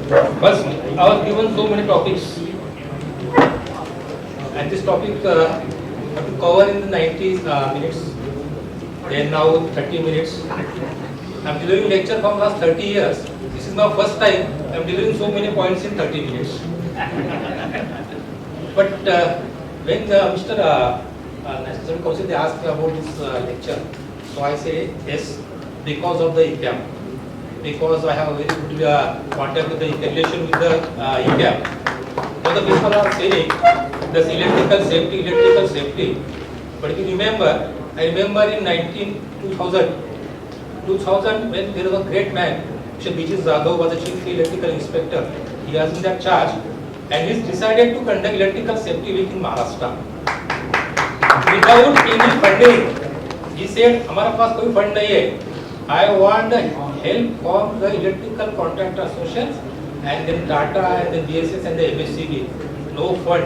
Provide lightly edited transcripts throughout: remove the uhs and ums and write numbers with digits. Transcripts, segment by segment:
First, I was given so many topics, and this topic have to cover in the 90 minutes. Then now 30 minutes. I'm delivering lecture from last 30 years. This is my first time I'm delivering so many points in 30 minutes. But when Mr. National Council they asked me about this lecture, so I say yes because of the ECAM, because I have a very good contact with the relation with the ECAM. So the people are saying this electrical safety. But if you remember, I remember in 2000 when there was a great man, Mr. B.J. Zadav was the chief electrical inspector. He was in that charge, and he decided to conduct electrical safety week in Maharashtra without any funding. He said, "हमारा पास कोई fund नहीं है. I want the help from the electrical contractor associations and then Tata and then BSS and the MSCB. No fund.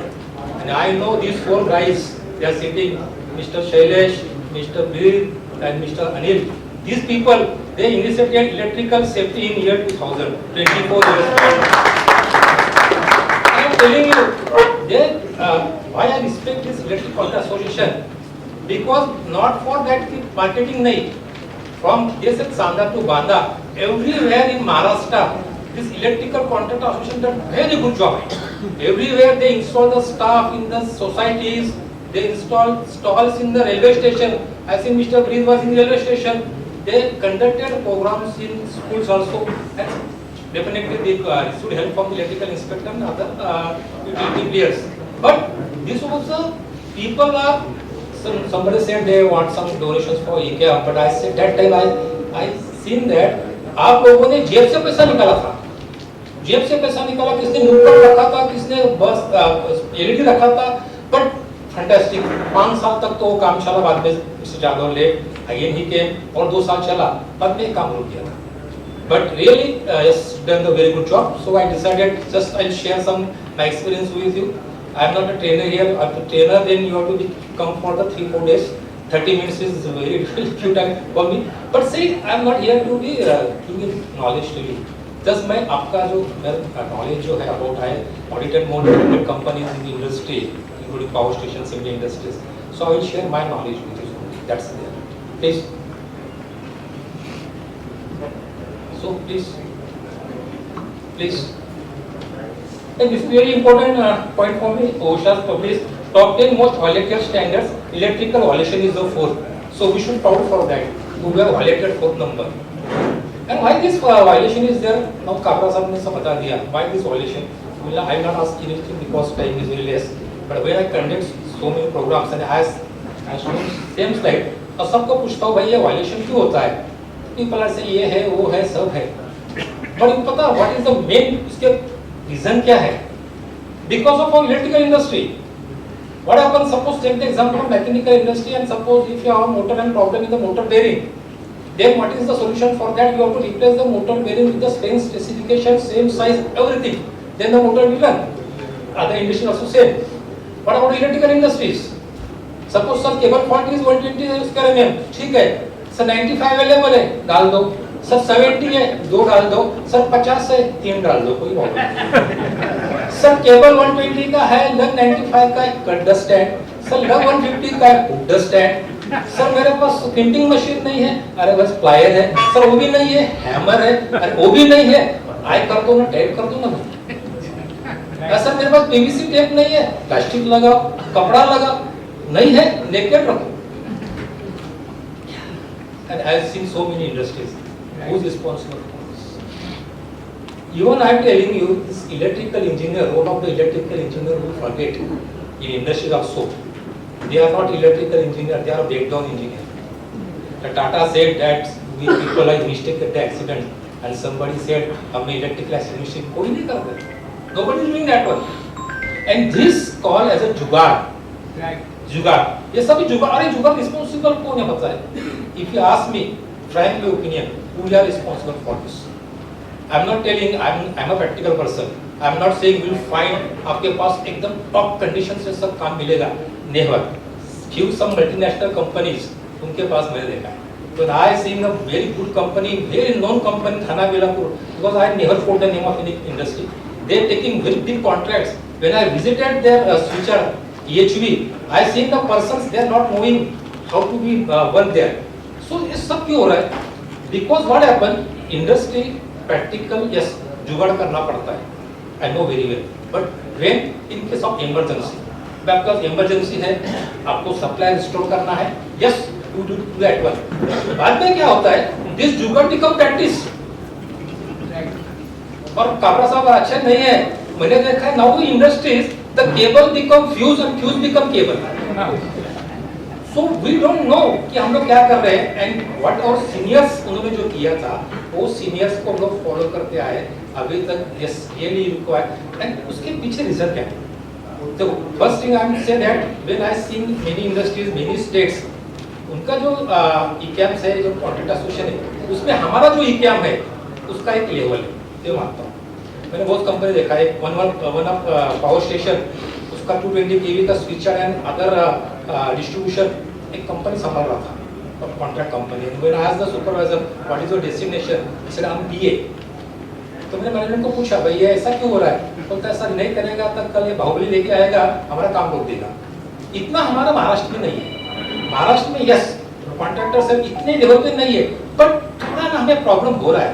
And I know these four guys. They are sitting, Mr. Shailesh, Mr. Bir, and Mr. Anil. These people, they initiated electrical safety in year 2000, 24 years old. I am telling you, why I respect this electric contractor association, because not for that marketing nahi. From this Sanda to Banda, everywhere in Maharashtra, this electrical contractor association done very good job. Everywhere they install the staff in the societies, they install stalls in the railway station. I think Mr. Breed was in the railway station. They conducted programs in schools also. And definitely they should help from the electrical inspector and other utility players. But this also people are. Somebody said they want some donations for IKEA, but I said that time I seen that आप लोगों ने जेब से पैसा निकाला था, जेब से पैसा निकाला, किसने नुक्कड़ रखा था, किसने बस एलईडी रखा था, बट फैंटास्टिक 5 साल तक तो काम चला, बाद में मिस्टर जाधव ले अगेन ही केम और 2 साल चला, बाद में काम रुक गया था. But really, yes, done a very good job. So I decided just I'll share some my experience with you. I am not a trainer here. If a trainer, then you have to come for the 3-4 days. 30 minutes is very few time for me. But see, I am not here to be giving knowledge to you. Just मैं आपका जो knowledge जो है about है audited more than companies in the industry, including power stations in the industries. So I will share my knowledge with you. That's there. Please. So please. And this is very important point for me. OSHA's published top 10 most violated standards. Electrical violation is the 4th. So we should proud for that. We have violated 4th number. And why this violation is there? Now Kabra sahab ne सब बता दिया. Why this violation? I will not ask anything because time is very less. But when I conduct so many programs and I show same slide, और सबको पूछता हूँ भाई ये violation क्यों होता है? People are saying ये है, वो है, सब है. But you पता what is the main इसके reason क्या है? Because of our electrical industry. What happens? Suppose take the example of mechanical industry, and suppose if you have a motor and problem in the motor bearing, then what is the solution for that? You have to replace the motor bearing with the same specification, same size, everything. Then the motor will run. Other industry also same. What about electrical industries? Suppose sir cable fault is 120 square mm, ठीक है. Sir 95 available है, डाल दो. Sir 70 है, 2 डाल दो. Sir 50 है, 3 डाल दो, कोई प्रॉब्लम नहीं. सर केबल 120 का है, लग 95 का है, कट द स्टैंड. सर लग 150 का है, पुट द स्टैंड. सर मेरे पास प्रिंटिंग मशीन नहीं है, अरे बस प्लायर है. सर वो भी नहीं है, हैमर है, अरे वो भी नहीं है, आई कर दो ना, टेप कर दो ना. सर मेरे पास पीवीसी टेप नहीं है, प्लास्टिक लगाओ, कपड़ा लगाओ. नहीं है, नेकेड रखो. And I have seen so many industries. Who is responsible for this? Even I am telling you, this electrical engineer, role of the electrical engineer who forget in industries also. They are not electrical engineer, they are breakdown engineer. The Tata said that we people are mistake at the accident, and somebody said, हमने electrical accident mistake कोई नहीं करता. Nobody is doing that one. And this call as a जुगाड़. जुगाड़. ये सभी जुगाड़. अरे जुगाड़ responsible कौन है पता है? If you ask me, frankly opinion, who are responsible for this? I'm not telling I'm a practical person. I'm not saying we'll find आपके पास एकदम top conditions से सब काम मिलेगा. Never. Few some multinational companies उनके पास मैंने देखा है. When I seen a very good company, very known company, Thana Belapur, because I never quote the name of any industry. They are taking very big contracts. When I visited their switcher EHV, I seen the persons they are not knowing how to be work there. So ये सब क्यों हो रहा है? Because what happen? Industry practical yes जुगाड़ करना पड़ता है. I know very well. But when in case of emergency, आपका emergency है, आपको supply restore करना है, yes, you do that one. बाद में क्या होता है? This जुगाड़ become practice. और काबरा साहब अच्छा नहीं है. मैंने देखा है now the industries the cable become fuse and fuse become cable. So we don't know कि हम लोग क्या कर रहे हैं and what our seniors उन्होंने जो किया था वो seniors को हम लोग follow करते आए अभी तक yes really required and उसके पीछे रीजन क्या है? तो first thing I will say that when I seen many industries many states उनका जो ECAMS है जो कॉन्ट्रैक्ट एसोसिएशन है उसमें हमारा जो ECAM है उसका एक लेवल है ये मानता हूँ. मैंने बहुत कंपनी देखा है वन ऑफ पावर स्टेशन उसका 220 kV का स्विचर एंड अदर डिस्ट्रीब्यूशन एक कंपनी संभाल रहा था contract company. When I asked the supervisor what is your destination he said I am PA. तो मैंने मैनेजमेंट को पूछा भैया ऐसा क्यों हो रहा है? बोलता है सर नहीं करेगा तब कल ये बाहुबली लेके आएगा हमारा काम रोक देगा. इतना हमारा महाराष्ट्र में नहीं है. महाराष्ट्र में यस कॉन्ट्रैक्टर सर इतने लेवल पे नहीं है बट थोड़ा ना हमें प्रॉब्लम हो रहा है.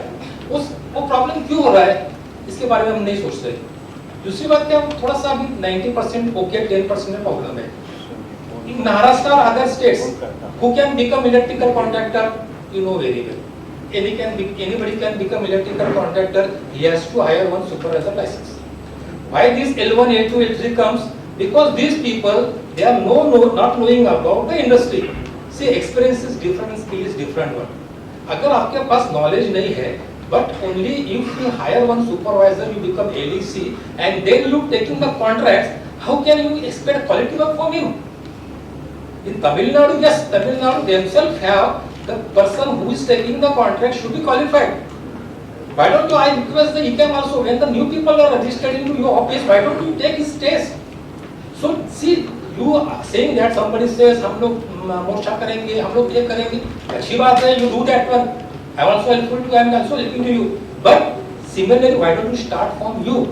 वो प्रॉब्लम क्यों हो रहा है इसके बारे में हम नहीं सोच रहे. दूसरी बात क्या थोड़ा सा अभी 90% ओके 10% में प्रॉब्लम है. In Maharashtra or other states, who can become electrical contractor? You know very well. Anybody can become electrical contractor. He has to hire one supervisor license. Why this L1, L2, L3 comes? Because these people they are not knowing about the industry. See, experience is different, skill is different one. अगर आपके पास knowledge नहीं है, but only if you hire one supervisor, you become LEC, and then you taking the contracts. How can you expect quality work from him? In Tamil Nadu, yes, Tamil Nadu themselves have the person who is taking the contract should be qualified. Why don't you? I request the ECAM also when the new people are registered into your office, why don't you take his test? So see, you are saying that somebody says हम लोग मोर्चा करेंगे, हम लोग ये करेंगे, अच्छी बात है, you do that one. I am also helpful to you, I am also helping to you. But similarly, why don't you start from you?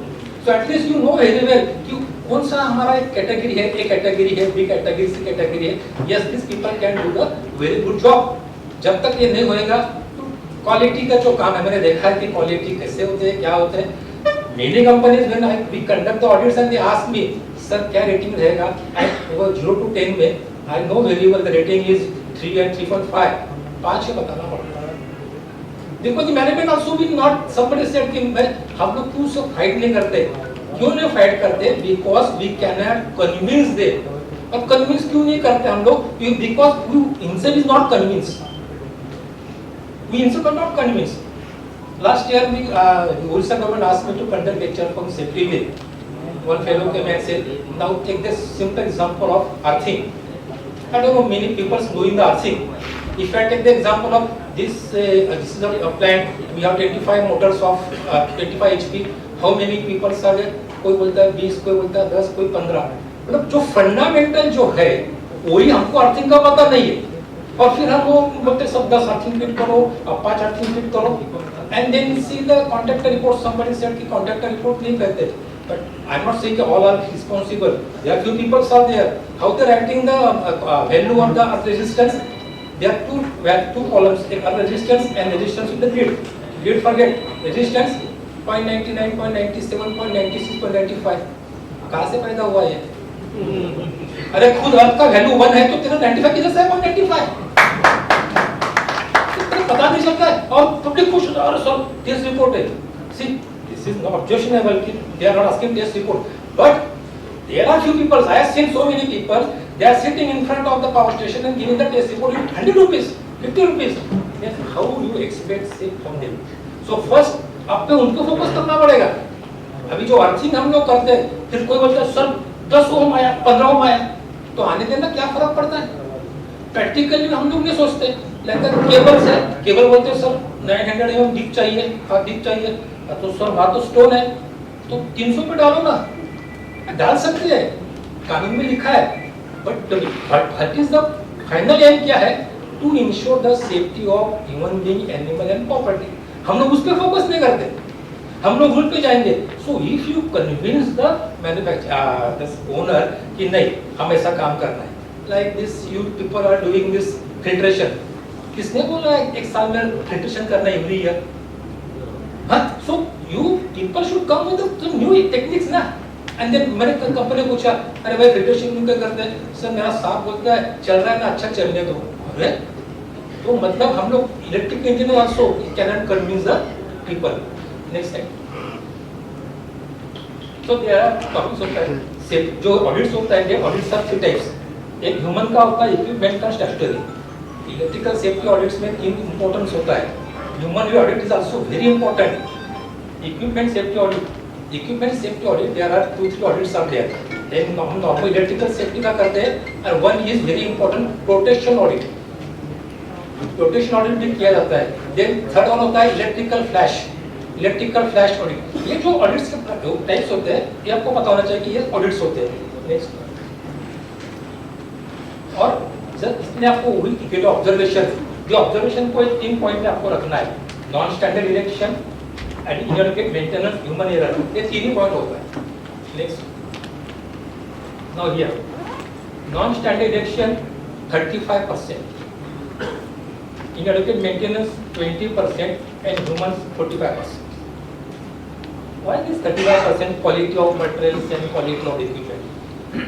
So at least you know very well कि कौन सा हमारा एक category है, A category है, B category, सी category है. Yes this people can do the very good job. जब तक ये नहीं होएगा तो क्वालिटी का जो काम है मैंने देखा है कि क्वालिटी कैसे होते हैं क्या होते हैं. Many companies when we conduct the audits and they ask me sir क्या रेटिंग रहेगा ओवर 0 to 10 में I know very well the rating is 3 and 3.5. 5 से बताना पड़ता है. देखो the management also will not somebody said कि हम लोग क्यों सब फाइट नहीं करते. क्यों नहीं फाइट करते? Because we can not convince them. अब कन्विंस क्यों नहीं करते हम लोग? Because you himself is not convince. We himself are not convince. Last year we Odisha government asked me to conduct lecture from safety will. One fellow came and said, now take this simple example of earthing. I don't know many people doing the earthing. If I take the example of this is a plant, we have 25 motors of 25 HP. How many people are there? कोई बोलता है 20, कोई बोलता है 10, कोई 15. मतलब जो fundamental जो है वही हमको अर्थिंग का पता नहीं है. और फिर हम वो बोलते सब 10 अर्थिंग फिट करो, 5 अर्थिंग फिट करो. And then see the contractor report. Somebody said कि contractor report नहीं कहते. But I'm not saying that all are responsible. There are few people are there. How they are writing the value of the earth resistance? There are two columns: earth resistance and resistance with the grid. Grid forget resistance 0.99, 0.97, 0.96, 0.95. कहाँ से पैदा हुआ ये? अरे खुद अर्थ का value 1 है तो तेरा 95 किधर से है 0.95? इतना पता नहीं चलता है और पब्लिक क्वेश्चन अरे सर टेस्ट रिपोर्ट है. See. This is not objectionable. They are not asking test report, but there are few people. I have seen so many people. They are sitting in front of the power station and giving the test report with 100 rupees, 50 rupees. Then how do you expect say from them? So first, आप पे उनको focus करना पड़ेगा. अभी जो earthing हम लोग करते हैं, फिर कोई बोलता है सर 10 ओम आया, 15 ओम आया, तो आने देना क्या फर्क पड़ता है? प्रैक्टिकली हम लोग नहीं सोचते. लेकिन केबल से केबल बोलते हैं सर 900 mm डीप चाहिए, हाँ डीप चाहिए. तो सर वहाँ तो स्टोन है तो 300 पे डालो ना. डाल सकते हैं, कानून में लिखा है. But what is the final aim क्या है? To ensure the safety of human being, animal and property. हम लोग उस पर फोकस नहीं करते, हम लोग रूल पे जाएंगे। So if you convince the manufacturer owner कि नहीं हम ऐसा काम करना है, like this you people are doing this filtration, किसने बोला एक साल में फिल्ट्रेशन करना एवरी ईयर? हाँ, so you people should come with new techniques ना। एंड देन मैंने कंपनी पूछा, अरे भाई फिल्ट्रेशन क्यों करते हैं? सर मेरा साफ बोलता है चल रहा है ना, अच्छा चलने दो। अरे तो मतलब हम लोग electric engineer also can not convince the people. Next slide. तो देयर आर टॉपिक्स होता है सेफ जो ऑडिट्स होता है, ये ऑडिट्स आर थ्री टाइप्स। एक ह्यूमन का होता है, इक्विपमेंट का, स्टैट्यूटरी। इलेक्ट्रिकल सेफ्टी ऑडिट्स में तीन इंपॉर्टेंस होता है। Human audit is also very important. Equipment safety audit, equipment safety audit, there are 2-3 audits are there. एक हम नॉर्मल इलेक्ट्रिकल सेफ्टी का करते हैं और one is very important protection audit. Protection audit भी किया जाता है। देन थर्ड वन होता है electrical flash, electrical flash audit. ये जो ऑडिट्स के टाइप्स होते हैं ये आपको पता होना चाहिए कि ये ऑडिट्स होते हैं। नेक्स्ट, और जब इसमें आपको वही टिकट ऑब्जर्वेशन, जो ऑब्जर्वेशन को एक 3 पॉइंट में आपको रखना है। Non standard election, inadequate maintenance, human error, ये 3 ही पॉइंट होता है। Next, now here non standard election 35%, inadequate maintenance 20% and humans 45%. Why this 35% quality of materials and quality of equipment?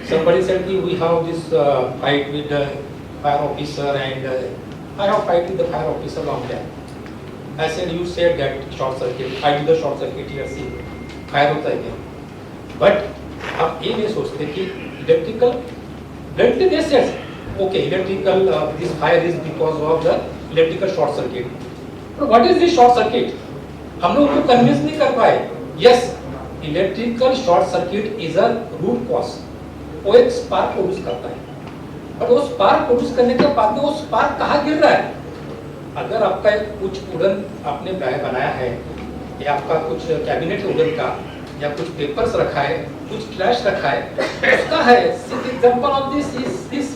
Somebody said we have this fight with the fire officer and I have fight with the fire officer long time. I said you said that short circuit, I do the short circuit here, see fire होता है क्या? But आप ये नहीं सोचते कि electrical, directly they said okay electrical this fire is because of the electrical short circuit. But what is this short circuit? हम लोग को कन्विंस नहीं कर पाए। Yes, electrical short circuit is a root cause. वो एक स्पार्क प्रोड्यूस करता है, बट वो स्पार्क प्रोड्यूस करने के बाद में वो स्पार्क कहाँ गिर रहा है? अगर आपका एक कुछ वुडन आपने बैग बनाया है या आपका कुछ कैबिनेट है वुडन का, या कुछ पेपर्स रखा है, कुछ ट्रैश रखा है, उसका है example of this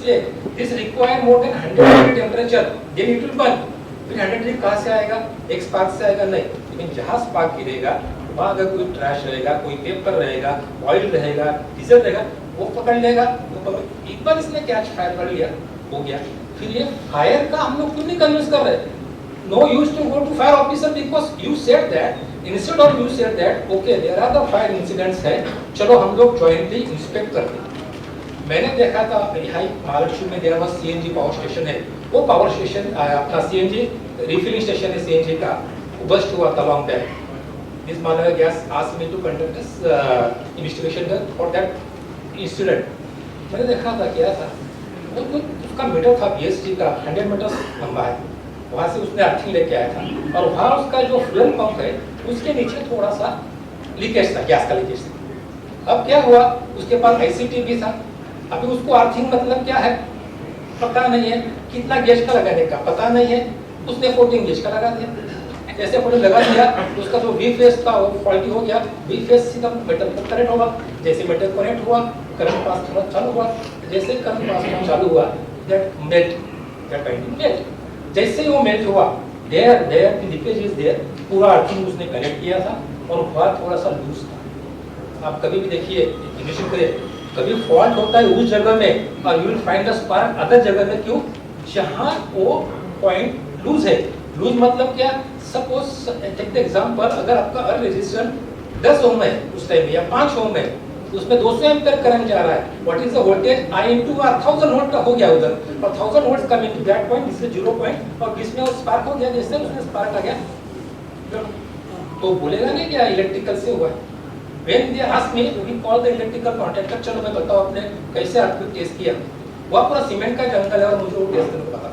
way, this require more than 100 degree temperature, then it will burn. फिर 100 डिग्री कहाँ से आएगा? एक स्पार्क से आएगा? नहीं। लेकिन जहाँ स्पार्क गिरेगा वहाँ अगर कोई ट्रैश रहेगा, कोई पेपर रहेगा, ऑयल रहेगा, डीजल रहेगा, वो पकड़ लेगा। वो पकड़, एक बार इसने कैच फायर कर लिया, हो गया। फिर ये फायर का हम लोग क्यों नहीं कन्विंस कर रहे? No use to go to fire officer because you said that instead of you said that okay there are the fire incidents है, चलो हम लोग जॉइंटली इंस्पेक्ट करते हैं। मैंने देखा था यहाँ महालक्ष्मी में there was CNG power station है, वो पावर स्टेशन अपना सीएनजी रिफिलिंग स्टेशन है सीएनजी का, बस्ट हुआ था long back. This Manav Gas asked me to conduct this investigation for that incident. मैंने देखा था क्या था, उसका मीटर था बीएसटी का 100 मीटर लंबा है, वहाँ से उसने अर्थिंग लेके आया था और वहाँ उसका जो फ्यूल पंप है उसके नीचे थोड़ा सा लीकेज था, गैस का लीकेज था। अब क्या हुआ, उसके पास आईसीटी भी था। अभी उसको अर्थिंग मतलब क्या है पता नहीं है, कितना गेज का लगाने का पता नहीं है, उसने 14 गेज का लगा दिया। जैसे 14 लगा दिया उसका जो वी फेस था वो फॉल्टी हो गया, वी फेस सीधा मेटल पर कनेक्ट होगा। जैसे मेटल कनेक्ट हुआ करंट पास थोड़ा चालू हुआ, जैसे करंट पास होना चालू हुआ that melt, that binding melt. जैसे ही वो मेल्ट हुआ there the leakage is there, पूरा अर्थिंग उसने कनेक्ट किया था और हुआ थोड़ा सा लूज था। आप कभी भी देखिए इग्निशन करिए, कभी फॉल्ट होता है उस जगह में और you will find the spark other जगह में। क्यों? जहां वो पॉइंट लूज है। लूज मतलब क्या? सपोज टेक द एग्जांपल, अगर आपका अर्थ रेजिस्टेंस 10 ओम है उस टाइम में या 5 ओम है, उसमें 200 एम्पीयर करंट जा रहा है, what is the voltage? I into R 1000 volt का हो गया उधर, और 1000 volts come into that point, इससे 0 पॉइंट, और बीच में वो स्पार्क हो गया, जैसे उसमें स्पार्क आ गया तो बोलेगा नहीं क्या इलेक्ट्रिकल से हुआ है। When they ask me, we call the electrical contractor, चलो मैं बताओ आपने कैसे आपको टेस्ट किया। वो पूरा सीमेंट का जंगल है और मुझे वो टेस्ट करने को पता।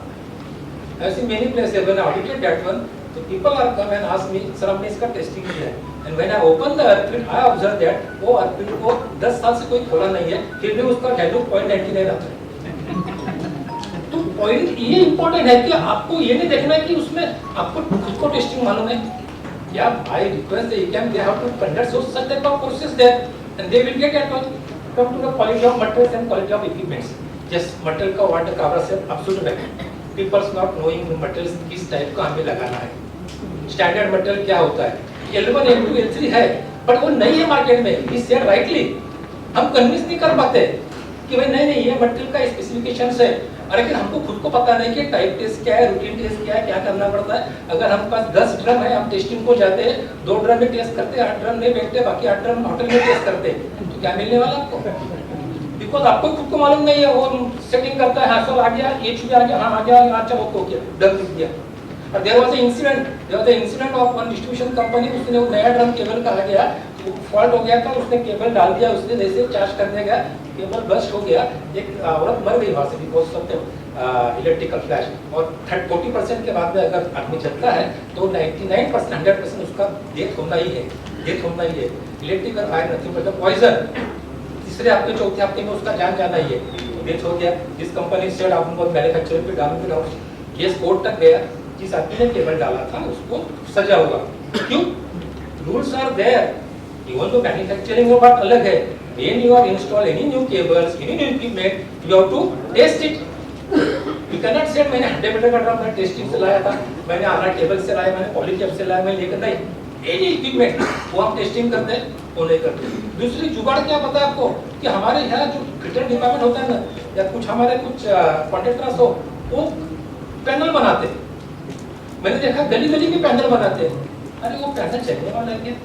ऐसी many places when I audited that one, so people are come and ask me, sir हमने इसका टेस्टिंग किया है। And when I open the earth pit, I observe that वो earth pit को 10 साल से कोई खोला नहीं है, फिर भी उसका वैल्यू 0.99 आता है। तो पॉइंट ये इम्पोर्टेंट है कि आपको ये नहीं देखना है कि उसमें आपको खुद को टेस्टिंग मालूम है। Yeah, I request the ECAM, they have to conduct such type of courses there, and they will get at all. Come to the quality of materials and quality of equipments. Yes, material का water का से absolute right. Peoples not knowing material किस type का हमें लगाना है, standard material क्या होता है, L1 L2 L3 है बट वो नहीं है मार्केट में, ही सेड राइटली, हम कन्विंस नहीं कर पाते कि भाई नहीं ये मटेरियल का स्पेसिफिकेशंस है, और लेकिन हमको खुद को पता नहीं कि टाइप टेस्ट क्या है, रूटीन टेस्ट क्या है, क्या करना पड़ता है। अगर हम पास 10 ड्रम है, हम टेस्टिंग को जाते हैं, 2 ड्रम में टेस्ट करते हैं, 8 ड्रम में बैठते हैं, बाकी 8 ड्रम होटल में टेस्ट करते हैं, तो क्या मिलने वाला आपको? बिकॉज आपको खुद को मालूम नहीं है, वो सेटिंग करता है, हाँ सब आ गया, ये चीज आ गया, हाँ आ गया, अच्छा वो हो गया, डन लिख दिया। और there was a incident of one distribution company, उसने वो नया ड्रम केबल का आ गया, फॉल्ट हो गया था, उसने केबल डाल दिया, उसने जैसे चार्ज करने गया केबल बस्ट हो गया, एक औरत मर गई वहां से बिकॉज ऑफ इलेक्ट्रिकल फ्लैश। और 40% के बाद में अगर आदमी चलता है तो 99% 100% उसका डेथ होना ही है, डेथ होना ही है। Electrical fire nothing but poison, तीसरे हफ्ते चौथे हफ्ते में उसका जान जाना ही है, डेथ हो गया। जिस कंपनी से आपको मैन्युफैक्चरिंग पे डालूंगा, केस कोर्ट तक गया, जिस आदमी ने केबल डाला था उसको सजा होगा। क्यों? रूल्स आर देयर, इवन तो मैन्युफैक्चरिंग वो बात अलग है। When you are install any new cables, any new equipment, you have to test it. You cannot say मैंने 100 मीटर का ड्रम मैं टेस्टिंग से लाया था, मैंने आना केबल से लाया, मैंने पॉलीकैप से लाया, मैं लेकर नहीं। एनी इक्विपमेंट वो हम टेस्टिंग करते हैं, वो नहीं करते। दूसरी जुगाड़ क्या पता है आपको कि हमारे यहाँ जो फिटर डिपार्टमेंट होता है ना, या कुछ हमारे कुछ कॉन्ट्रैक्टर्स हो, वो पैनल बनाते हैं। मैंने देखा गली गली में पैनल बनाते हैं। अरे वो पैनल चलने वाला है क्या?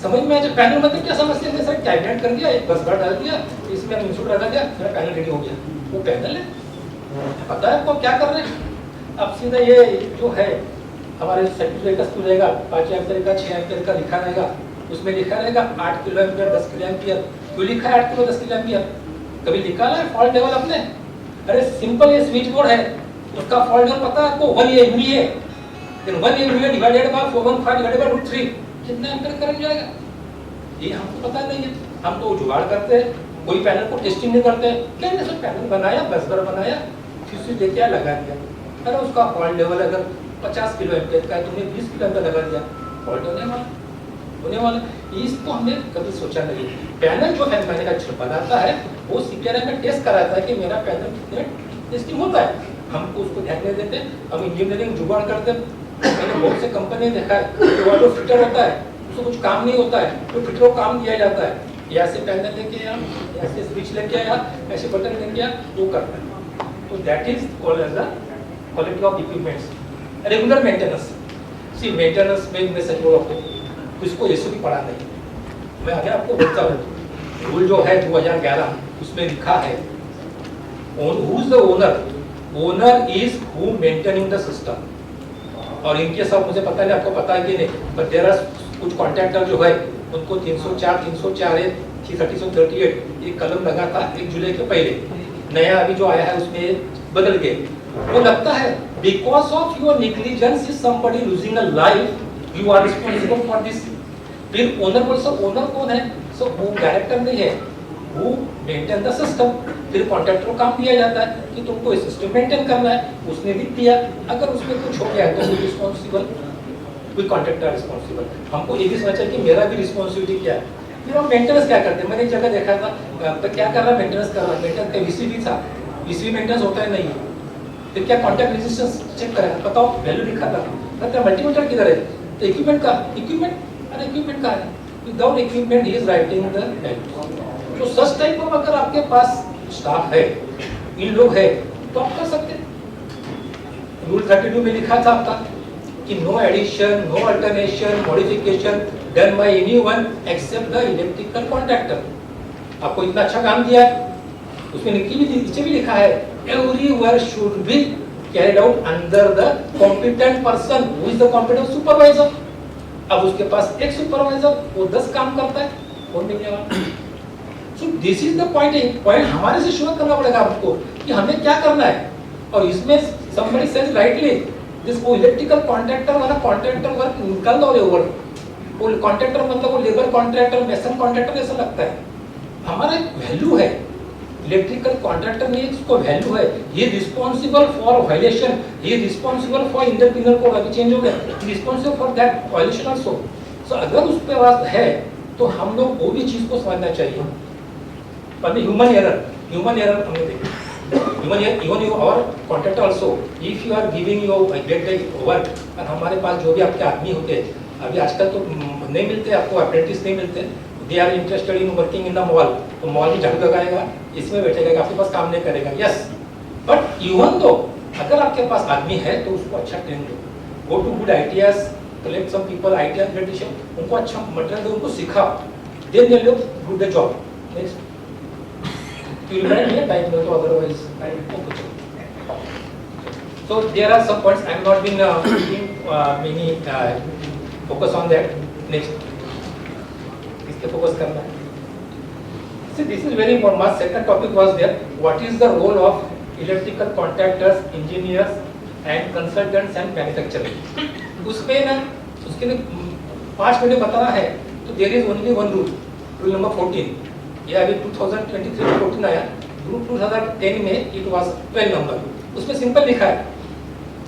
समझ में आया? पैनल मतलब क्या समझते हैं? सर कैबिनेट कर दिया, एक बस बार डाल दिया, इसमें इंस्ट्रूमेंट रखा दिया, मेरा पैनल रेडी हो गया। वो पैनल है, पता है आपको क्या कर रहे हैं? अब सीधा ये जो है हमारे सर्टिफिकेट का रहेगा, 5 एम्पीयर का 6 एम्पीयर का लिखा रहेगा, उसमें लिखा रहेगा 8 किलो एम्पीयर 10 किलो एम्पीयर। क्यों लिखा है 8 किलो 10 किलो एम्पीयर? कभी निकाला है फॉल्ट लेवल अपने? अरे सिंपल ये स्विच बोर्ड है, उसका फॉल्ट लेवल पता है आपको? 1 MVA, then 1 MVA divided by 415 divided by √3, कितना एम्पीयर करंट जाएगा? ये हमको पता नहीं है। हम तो जुगाड़ करते हैं, कोई पैनल को टेस्टिंग नहीं करते। क्या है सर, पैनल बनाया, 10 बार बनाया, फिर से लेके आया, लगा दिया। अरे उसका फॉल्ट लेवल अगर 50 किलो एम्पीयर का है, तुमने 20 किलो एम्पीयर लगा दिया, फॉल्ट होने वाला। इसको हमने कभी सोचा नहीं। पैनल जो है मैन्युफैक्चरर बनाता है, वो सीपीआर में टेस्ट कराता है कि मेरा पैनल कितने टेस्टिंग होता है। हमको उसको ध्यान नहीं देते, हम इंजीनियरिंग जुगाड़ करते। मैंने बहुत से कंपनी देखा है जो जो फिटर होता है, उसको कुछ काम नहीं होता है, तो फिटर को काम दिया जाता है, ऐसे पैनल लेके आया, ऐसे स्विच लेके आया, ऐसे बटन लेके आया, वो करता है। तो that is called as the quality of equipments. Regular maintenance, सी मेंटेनेंस में मैं सच बोल रहा हूँ, इसको एसओपी पढ़ा नहीं। मैं आगे आपको बोलता हूँ, रूल जो है 2011 उसमें लिखा है, who is the owner? Owner is who maintaining the system. और इनके सब मुझे पता नहीं, आपको पता है कि नहीं, बट देयर आर कुछ कॉन्ट्रैक्टर जो है उनको 304 304 338 एक कलम लगा था 1 जुलाई के पहले। नया अभी जो आया है उसमें बदल के वो लगता है because of your negligence is somebody losing a life, you are responsible for this. फिर ओनर बोल, सो ओनर कौन है? सो वो डायरेक्टर नहीं है, वो मेंटेन द सिस्टम। फिर कॉन्ट्रैक्टर को काम दिया जाता है कि तुमको ये सिस्टम मेंटेन करना है, उसने भी दिया। अगर उसमें कुछ हो गया तो रिस्पांसिबल, कोई कॉन्ट्रैक्टर रिस्पांसिबल। हमको ये भी समझना चाहिए कि मेरा भी रिस्पांसिबिलिटी क्या है। फिर हम मेंटेनेंस क्या करते हैं? मैंने एक जगह देखा था, तो क्या कर रहा मेंटेनेंस कर रहा, मेंटेनेंस का वीसी भी था, वीसी मेंटेनेंस होता है नहीं। फिर क्या कॉन्टैक्ट रेजिस्टेंस चेक करेगा, बताओ वैल्यू लिखा था, कहता मल्टीमीटर किधर है? तो इक्विपमेंट का, इक्विपमेंट, अरे इक्विपमेंट का है, without equipment he is writing the value. तो सच टाइप ऑफ अगर आपके पास स्टाफ है, इन लोग है, तो आप कर सकते हैं। रूल 32 में लिखा था आपका कि no addition, no alternation, modification done by anyone except the electrical contractor. आपको इतना अच्छा काम दिया है, उसमें नीचे भी लिखा है every work should be carried out under the competent person who is the competent supervisor. अब उसके पास एक सुपरवाइजर, वो 10 काम करता है, कौन मिलने वाला? So this is the point. Point हमारे से शुरू करना पड़ेगा आपको कि हमें क्या करना है। और इसमें somebody says rightly this वो इलेक्ट्रिकल कॉन्ट्रैक्टर वाला कॉन्ट्रैक्टर वर्क निकाल दो ओवर। वो कॉन्ट्रैक्टर मतलब वो लेबर कॉन्ट्रैक्टर, मेसन कॉन्ट्रैक्टर ऐसा लगता है। हमारा एक वैल्यू है, इलेक्ट्रिकल कॉन्ट्रैक्टर में इसको वैल्यू है, ये रिस्पांसिबल फॉर वायलेशन, ये responsible for Indian penal code अभी चेंज हो गया, responsible for that violation also. So अगर उस पे बात है तो हम लोग वो भी चीज को समझना चाहिए। पर ह्यूमन एरर हमने देखा, even you our contractor also, if you are giving your get the work, और हमारे पास जो भी आपके आदमी होते हैं, अभी आजकल तो नहीं मिलते आपको, अप्रेंटिस नहीं मिलते, they are interested in working in the mall, तो मॉल में झाड़ू लगाएगा, इसमें बैठेगा, आपके पास काम नहीं करेगा, यस, बट इवन दो अगर आपके पास आदमी है तो उसको अच्छा ट्रेन दो, go to good ideas, collect some people idea creation, उनको अच्छा मटेरियल दो, उनको सिखाओ, then they will do the job. Next you will write here time also, otherwise I will focus. So there are some points I have not been many focus on that. Next, इसके focus करना है. See, this is very important. My second topic was there. What is the role of electrical contractors, engineers, and consultants and manufacturers? उसपे ना उसके लिए 5 minute बताना है. तो there is only one rule. Rule number 14. ये अभी 2023 में 14 आया, ग्रुप 2010 में इट वाज 12 नंबर. उसमें सिंपल लिखा है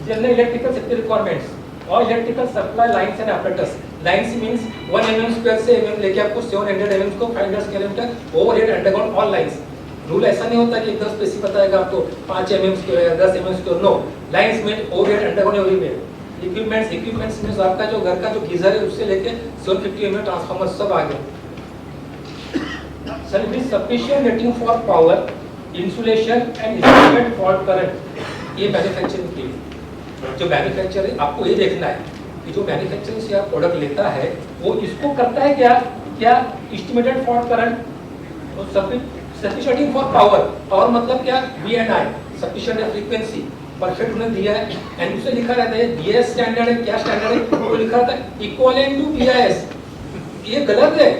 जनरल इलेक्ट्रिकल सेफ्टी रिक्वायरमेंट्स और electrical supply lines and apparatus. Lines means 1 mm square से mm लेके आपको 700 mm को 500 kilometre overhead underground all lines. Rule ऐसा नहीं होता कि एकदम स्पेसिफिक बताएगा आपको 5 mm स्क्वायर या 10 mm square. No, lines mean overhead underground everywhere. Equipments means आपका जो घर का जो गीजर है उससे लेके 750 mm ट्रांसफार्मर सब आ गए. Shall be sufficient rating for power, insulation and insulated fault current. ये मैन्युफैक्चरिंग के लिए जो मैन्युफैक्चर है आपको ये देखना है कि जो मैन्युफैक्चरिंग से आप प्रोडक्ट लेता है वो इसको करता है क्या एस्टिमेटेड फॉल्ट करंट और सफिशिएंट फॉर पावर. पावर मतलब क्या, VNI सफिशिएंट फ्रीक्वेंसी परफेक्ट उन्होंने दिया है एंड उसे लिखा रहता है BIS स्टैंडर्ड है. क्या स्टैंडर्ड है वो लिखा रहता है इक्विवेलेंट टू BIS. ये गलत है,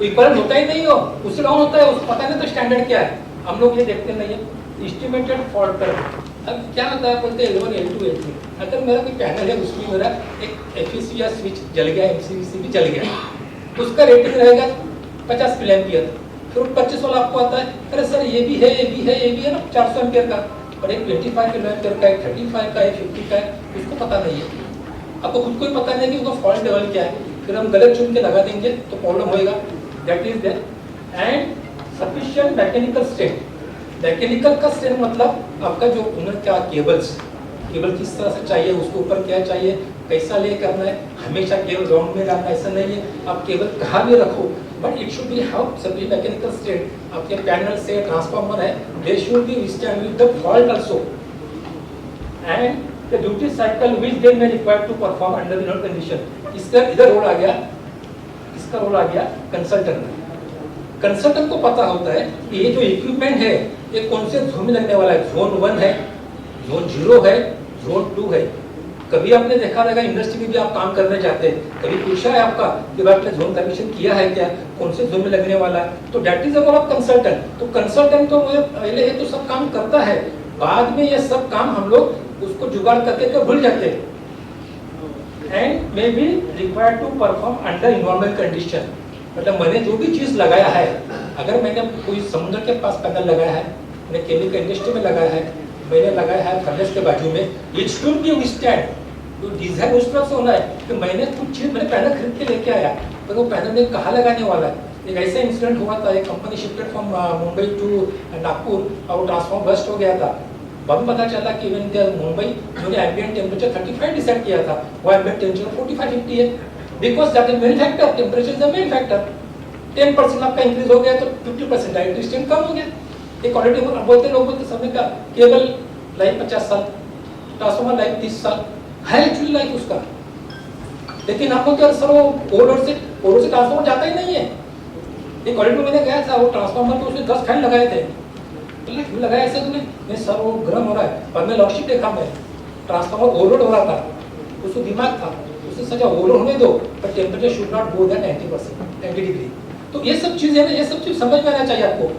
इक्विवेलेंट होता ही नहीं हो, उससे डाउन होता है, उसको पता नहीं तो स्टैंडर्ड क्या है. हम लोग ये देखते नहीं है. एस्टिमेटेड फॉल्ट करंट अब क्या होता है, बोलते हैं L1 L2 L3. अगर मेरा कोई पैनल है उसमें मेरा एक FEC या स्विच जल गया, MCVC भी जल गया, उसका रेटिंग रहेगा 50 मिलीएम्पियर. फिर 25 वाला आपको आता है, अरे सर ये भी है ना 400 एम्पियर का, और एक 25 किलोएम्पियर का, एक 35 का, एक 50 का है, उसको पता नहीं है. आपको खुद को ही पता नहीं कि उसका फॉल्ट लेवल क्या है, फिर हम गलत चुन के लगा देंगे तो प्रॉब्लम होएगा. That is there. And sufficient mechanical strength. Mechanical का स्ट्रेंथ मतलब आपका जो उन्हें क्या केबल किस तरह से चाहिए, उसके ऊपर क्या चाहिए, कैसा ले करना है. हमेशा केबल ग्राउंड में डालना ऐसा नहीं है, आप केबल कहाँ भी रखो, but it should be how sufficient mechanical strength. आपके पैनल से ट्रांसफार्मर है, they should be withstand with the fault also. And the duty cycle which they may require to perform under the known condition. इसका इधर role आ गया, इसका role आ गया consultant. Consultant को पता होता है कि ये जो इक्विपमेंट है ये कौन से जोन में लगने वाला है. जोन 1 है, जोन 0 है, जोन 2 है. कभी आपने देखा रहेगा इंडस्ट्री में भी आप काम करने जाते हैं, कभी पूछा है आपका कि भाई आपने जोन कमीशन किया है क्या, कौन से जोन में लगने वाला है. तो दैट इज अबाउट कंसल्टेंट. तो कंसल्टेंट तो पहले है तो सब काम करता है, बाद में ये सब काम हम लोग उसको जुगाड़ करके भूल जाते हैं. And may be required to perform under environment condition. मतलब मैंने जो भी चीज लगाया है, अगर मैंने कोई समुद्र के पास पैनल लगाया है, मैंने केमिकल इंडस्ट्री में लगाया है, मैंने लगाया है फर्नेस के बाजू में, इट शुड बी विथस्टैंड. तो डिजाइन उस तरह से होना है कि मैंने कुछ चीज मैंने पैनल खरीद के लेके आया, पर वो पैनल में कहाँ लगाने वाला है. एक ऐसा इंसिडेंट हुआ था, एक company shifted from Mumbai to Nagpur और ट्रांसफॉर्मर बस्ट हो गया था. बाद में पता चला कि इवन द मुंबई उन्होंने एम्बिएंट टेम्परेचर 35 डिसाइड किया था, वो एम्बिएंट टेम्परेचर 45-50 है. Because that is main factor, temperature is the main factor. 10% आपका इंक्रीज हो गया तो 50% डायरेक्ट स्ट्रेन कम हो गया. एक ऑलरेडी बोलते लोग बोलते समय का केबल लाइफ 50 साल, ट्रांसफार्मर लाइफ 30 साल है एक्चुअली लाइफ उसका. लेकिन आपको क्या सर वो ओवरलोड से ट्रांसफार्मर जाता ही नहीं है. एक ऑलरेडी मैंने गया था, वो ट्रांसफार्मर तो उसने 10 फैन लगाए थे. क्यों लगाया ऐसे तुमने? नहीं सर वो गर्म हो रहा है. और मैं लॉजिक देखा, मैं ट्रांसफार्मर ओवरलोड हो रहा था, उसको दिमाग था, उससे सजा ओवरलोड होने दो, पर temperature should not go than 90 degree. तो ये सब चीजें ना, ये सब चीज समझ में आना चाहिए आपको.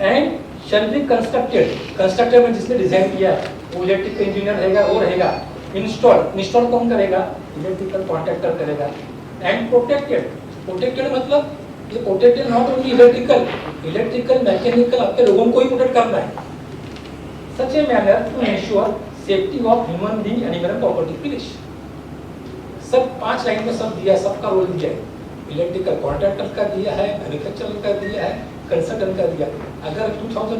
एंड शैल बी कंस्ट्रक्टेड में जिसने डिजाइन किया वो इलेक्ट्रिकल इंजीनियर रहेगा, वो रहेगा. इंस्टॉल कौन करेगा? इलेक्ट्रिकल कॉन्ट्रैक्टर करेगा. एंड प्रोटेक्टेड मतलब ये protected not only electrical mechanical आपके लोगों को ही प्रोटेक्ट करना है. Such a manner to ensure safety of human being, animal and property. Finish. सब 5 लाइन में सब दिया, सबका रोल दिया है. इलेक्ट्रिकल कॉन्ट्रैक्टर का दिया है, मैन्युफैक्चरर का दिया है, कंसल्टेंट कर दिया। अगर 2000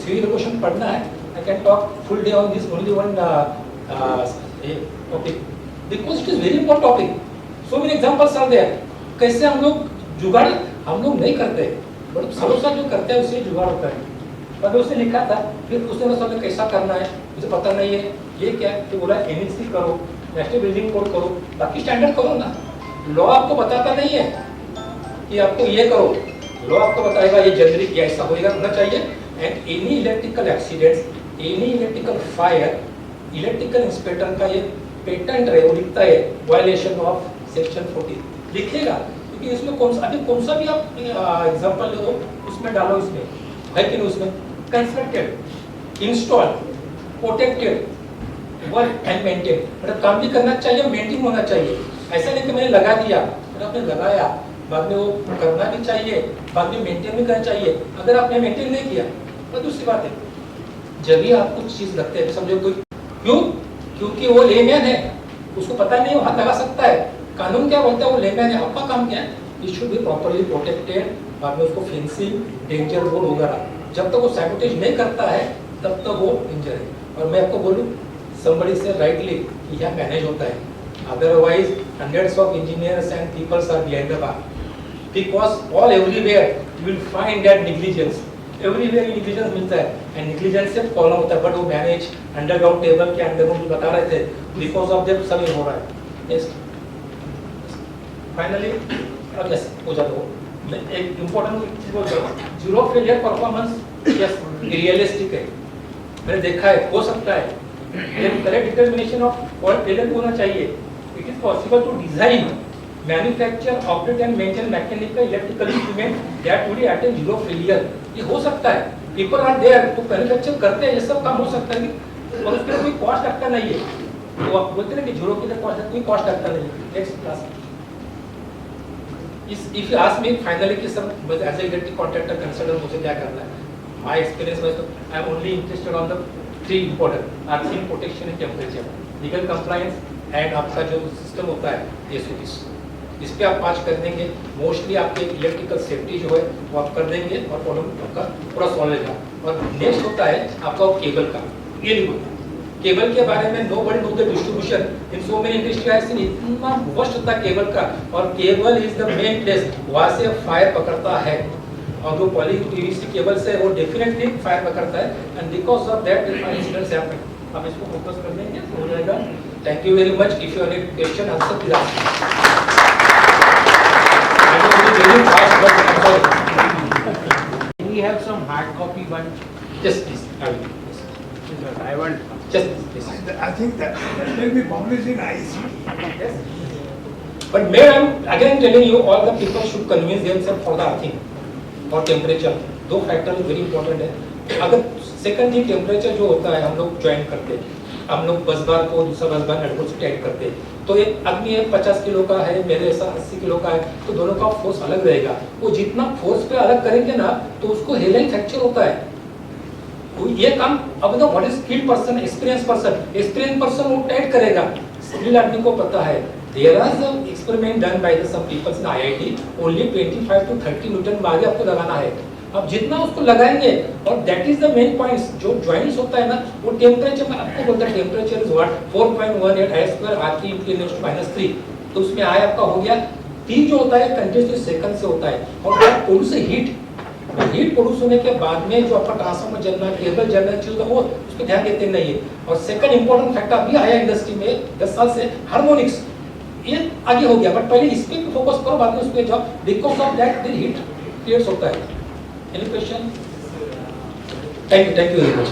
सिविल रेगुलेशन पढ़ना है, I can talk full day on this only one topic because it is very important topic. So many examples are there. कैसे हम लोग जुगाड़ हम लोग नहीं करते, बट सरोसा जो करते हैं उससे जुगाड़ होता है। पर उसने लिखा था, फिर उसने समझा कैसा करना है, मुझे पता नहीं है ये क्या है, तो बोला एनईसी करो, नेशनल बिल्डिंग कोड करो, बाकी स्टैंडर्ड करो ना। लॉ आपको बताता नहीं है कि आपको ये करो, लॉ आपको बताएगा ये जेनरिक या ऐसा होना चाहिए। And any electrical accidents, any electrical fire, electrical inspector का ये पेटेंट है, वो लिखता है वायलेशन ऑफ सेक्शन 40 लिखेगा, क्योंकि इसमें कौन सा भी आप एग्जांपल ले दो, उसमें डालो, इसमें है कि नहीं, उसमें constructed, install, protected, work and maintain, मतलब काम भी करना चाहिए, मेंटेन होना चाहिए। ऐसा नहीं कि मैंने लगा दिया, फिर आपने लगाया, बाद में वो करना भी चाहिए, बाद में मेंटेन भी करना चाहिए। अगर आपने मेंटेन नहीं किया तो दूसरी बात है, जब भी आप कुछ चीज लगते हैं, समझो कोई, क्यों? क्योंकि वो लेमैन है, उसको पता नहीं, वो हाथ लगा सकता है। कानून क्या बोलता है, वो लेमैन है। आपका काम क्या है, it should B properly protected, बाद में उसको फेंसिंग, डेंजर जोन वगैरह, जब तक वो सैबोटेज नहीं करता है तब तक वो डेंजर है। और मैं आपको बोलूं, somebody say rightly कि यह मैनेज होता है, otherwise hundreds of engineers and peoples are behind the bar, because all everywhere you will find that negligence, everywhere negligence मिलता है, and negligence से प्रॉब्लम होता है, but वो मैनेज अंडरग्राउंड टेबल के अंदर मुझे बता रहे थे, because of them सब ये हो रहा है। नेक्स्ट फाइनली अब यस हो जाता हो, मैं एक इम्पोर्टेंट चीज बोल रहा हूँ, zero failure performance yes realistic है, मैंने देखा है, हो सकता है, correct determination of fault failure होना चाहिए। It is possible to design, manufacture, operate and maintain mechanical electrical instrument that would attain zero failure. ये हो सकता है, पीपल आर देयर तो मैन्युफैक्चर करते हैं, ये सब काम हो सकता है, और उसके लिए कोई कॉस्ट लगता नहीं है। तो आप बोलते हैं कि जीरो के लिए कॉस्ट, कोई कॉस्ट लगता नहीं है। Next class if you ask me finally कि sir as a electric contractor consultant मुझे क्या करना है, माय एक्सपीरियंस में तो I am only interested on the three important earthing, protection and temperature, legal compliance and आपका जो सिस्टम होता है एसओपीस, इस पे आप 5 कर देंगे, मोस्टली आपके इलेक्ट्रिकल सेफ्टी जो है वो आप कर देंगे और प्रॉब्लम आपका पूरा सॉल्व होगा। और नेक्स्ट होता है आपका केबल का, ये लिखो केबल के बारे में, nobody know the distribution in so many industry I seen, इतना वर्स्ट होता है केबल का, और cable is the main place, वहां से फायर पकड़ता है, और जो पॉली पीवीसी केबल से वो डेफिनेटली फायर पकड़ता है, and because of that fire incidents happen. आप इसको फोकस कर लेंगे तो हो जाएगा। Thank you very much. If you have any question answer please ask. We have some hard copy one. Yes, please. I will. Yes. I want. Just please. I think that will be published in IEC. Yes. But may I'm again telling you, all the people should convince themselves for the earthing और temperature, दो factor very important है। अगर second thing temperature जो होता है, हम लोग join करते हैं, हम लोग बस बार को दूसरा बस बार हेडफोन से टाइट करते हैं, तो एक आदमी है 50 किलो का है, मेरे ऐसा 80 किलो का है, तो दोनों का फोर्स अलग रहेगा। वो जितना फोर्स पे अलग करेंगे ना, तो उसको हेलाइन फ्रैक्चर होता है। ये काम अब तो what is skilled person, experience person वो टाइट करेगा, स्किल्ड आदमी को पता है। There is an experiment done by some people in IIT, only 25 to 30 Newton आगे आपको लगाना है। अब जितना उसको लगाएंगे, और that is the main points, जो जॉइंट्स होता है ना, वो टेम्परेचर में आपको बोलता है temperature is what 4.18 I square R3 × -3, तो उसमें I आपका हो गया। T जो होता है कंटिन्यूअस सेकंड से होता है, और that produce heat, heat produce होने के बाद में जो आपका ट्रांसफार्मर जलना, केबल जलना चाहिए, वो उस पर ध्यान देते नहीं है। और सेकंड इंपॉर्टेंट फैक्टर अभी आया इंडस्ट्री में 10 साल से, हार्मोनिक्स, ये आगे हो गया, बट पहले इस पे फोकस करो, बाद में उस पे जाओ, because of that the heat creates होता है। Any question? Thank you very much.